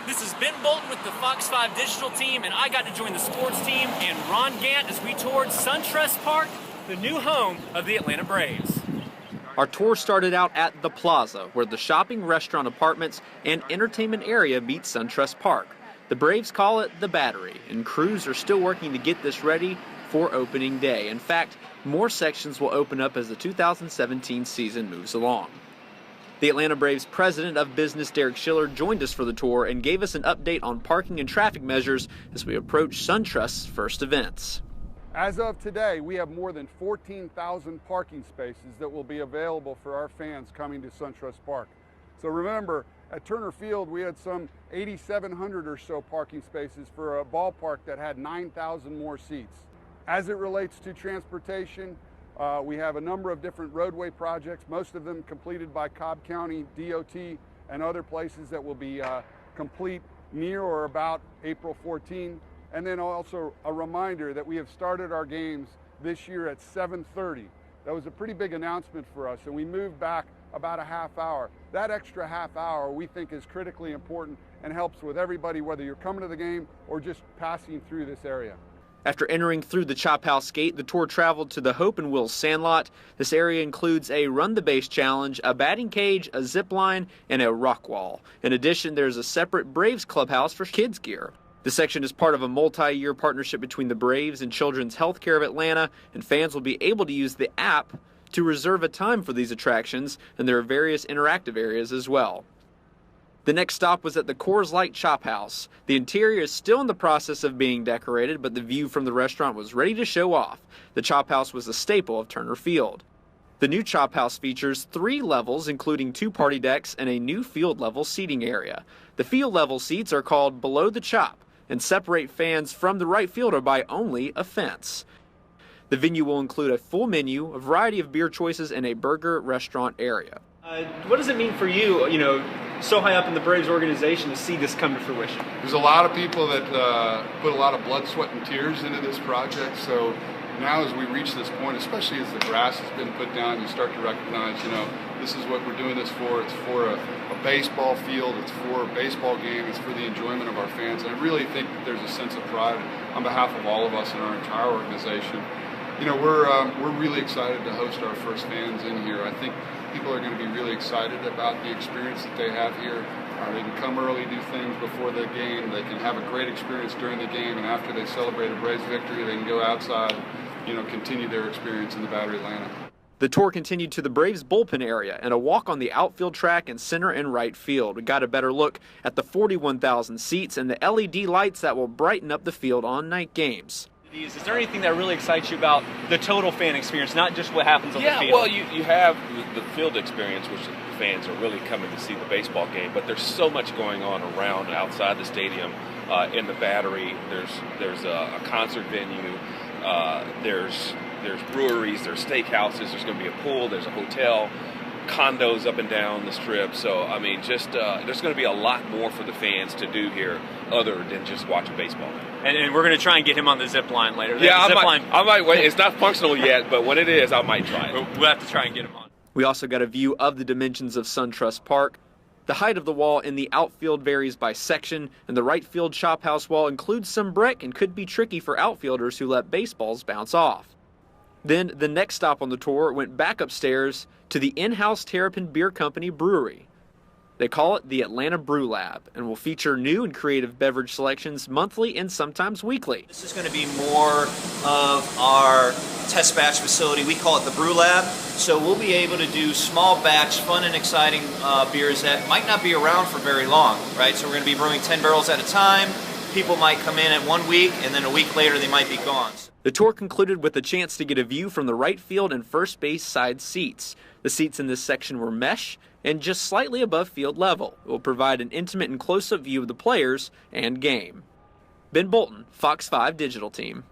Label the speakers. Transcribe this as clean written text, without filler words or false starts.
Speaker 1: This is Ben Bolton with the Fox 5 Digital team, and I got to join the sports team and Ron Gant as we toured Suntrust Park, the new home of the Atlanta Braves.
Speaker 2: Our tour started out at the Plaza, where the shopping, restaurant, apartments, and entertainment area meets Suntrust Park. The Braves call it the Battery, and crews are still working to get this ready for opening day. In fact, more sections will open up as the 2017 season moves along. The Atlanta Braves president of business, Derek Schiller, joined us for the tour and gave us an update on parking and traffic measures as we approach Suntrust's first events.
Speaker 3: As of today, we have more than 14,000 parking spaces that will be available for our fans coming to Suntrust Park. So remember, at Turner Field, we had some 8,700 or so parking spaces for a ballpark that had 9,000 more seats. As it relates to transportation, we have a number of different roadway projects, most of them completed by Cobb County DOT and other places that will be complete near or about April 14. And then also a reminder that we have started our games this year at 7:30. That was a pretty big announcement for us, and we moved back about a half hour. That extra half hour we think is critically important and helps with everybody, whether you're coming to the game or just passing through this area.
Speaker 2: After entering through the Chop House gate, the tour traveled to the Hope and Wills Sandlot. This area includes a Run the Base challenge, a batting cage, a zip line, and a rock wall. In addition, there's a separate Braves clubhouse for kids gear. The section is part of a multi-year partnership between the Braves and Children's Healthcare of Atlanta, and fans will be able to use the app to reserve a time for these attractions, and there are various interactive areas as well. The next stop was at the Coors Light Chop House. The interior is still in the process of being decorated, but the view from the restaurant was ready to show off. The Chop House was a staple of Turner Field. The new Chop House features 3 levels, including 2 party decks and a new field level seating area. The field level seats are called Below the Chop and separate fans from the right fielder by only a fence. The venue will include a full menu, a variety of beer choices, and a burger restaurant area.
Speaker 4: What does it mean for you, so high up in the Braves organization, to see this come to fruition?
Speaker 3: There's a lot of people that put a lot of blood, sweat, and tears into this project. So now as we reach this point, especially as the grass has been put down, you start to recognize, this is what we're doing this for. It's for a baseball field. It's for a baseball game. It's for the enjoyment of our fans. And I really think that there's a sense of pride on behalf of all of us in our entire organization. We're really excited to host our first fans in here. I think people are going to be really excited about the experience that they have here. They can come early, do things before the game. They can have a great experience during the game, and after they celebrate a Braves victory, they can go outside, continue their experience in the Battery Atlanta.
Speaker 2: The tour continued to the Braves bullpen area and a walk on the outfield track in center and right field. We got a better look at the 41,000 seats and the LED lights that will brighten up the field on night games.
Speaker 4: Is there anything that really excites you about the total fan experience, not just what happens on the field?
Speaker 5: Yeah, well, you have the field experience, which the fans are really coming to see the baseball game, but there's so much going on around outside the stadium, in the Battery. There's a concert venue, there's breweries, there's steakhouses, there's going to be a pool, there's a hotel, condos up and down the strip. So, there's going to be a lot more for the fans to do here other than just watch a baseball game.
Speaker 4: And we're going to try and get him on the zip line later.
Speaker 5: Yeah, I might wait. It's not functional yet, but when it is, I might try it.
Speaker 4: We'll have to try and get him on.
Speaker 2: We also got a view of the dimensions of Suntrust Park. The height of the wall in the outfield varies by section, and the right field Chop House wall includes some brick and could be tricky for outfielders who let baseballs bounce off. Then the next stop on the tour went back upstairs to the in-house Terrapin Beer Company brewery. They call it the Atlanta Brew Lab and will feature new and creative beverage selections monthly and sometimes weekly.
Speaker 6: This is going to be more of our test batch facility. We call it the Brew Lab. So we'll be able to do small batch, fun and exciting beers that might not be around for very long, right? So we're going to be brewing 10 barrels at a time. People might come in at 1 week, and then a week later they might be gone.
Speaker 2: The tour concluded with a chance to get a view from the right field and first base side seats. The seats in this section were mesh and just slightly above field level. It will provide an intimate and close-up view of the players and game. Ben Bolton, Fox 5 Digital Team.